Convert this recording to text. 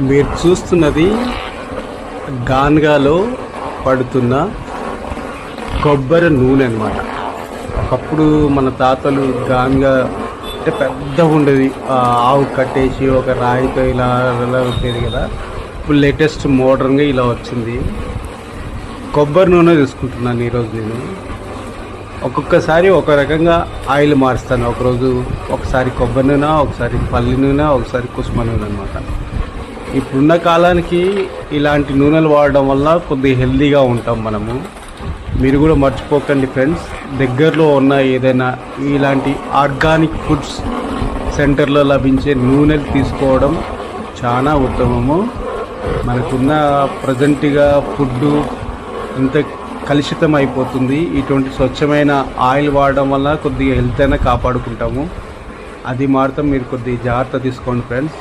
మీరు చూస్తున్నది గాన్గాలో పడుతున్న కొబ్బరి నూనె అన్నమాట. ఒకప్పుడు మన తాతలు గాన్గా అంటే పెద్దగా ఉండేది, ఆవు కట్టేసి ఒక రాయితో ఇలా ఇలా ఉండేది కదా. ఇప్పుడు లేటెస్ట్ మోడర్న్గా ఇలా వచ్చింది. కొబ్బరి నూనె తీసుకుంటున్నాను ఈరోజు నేను. ఒక్కొక్కసారి ఒక రకంగా ఆయిల్ మారుస్తాను. ఒకసారి కొబ్బరి నూనె, ఒకసారి పల్లి నూనె, ఒకసారి కుసుమ నూనె అనమాట. ఇప్పుడున్న కాలానికి ఇలాంటి నూనెలు వాడడం వల్ల కొద్దిగా హెల్తీగా ఉంటాం మనము. మీరు కూడా మర్చిపోకండి ఫ్రెండ్స్, దగ్గరలో ఉన్న ఏదైనా ఇలాంటి ఆర్గానిక్ ఫుడ్స్ సెంటర్లో లభించే నూనెలు తీసుకోవడం చాలా ఉత్తమము. మనకున్న ప్రజెంట్గా ఫుడ్డు ఇంత కలుషితం అయిపోతుంది. ఇటువంటి స్వచ్ఛమైన ఆయిల్ వాడడం వల్ల కొద్దిగా హెల్త్ అయినా కాపాడుకుంటాము. అది మాత్రం మీరు కొద్దిగా జాగ్రత్త తీసుకోండి ఫ్రెండ్స్.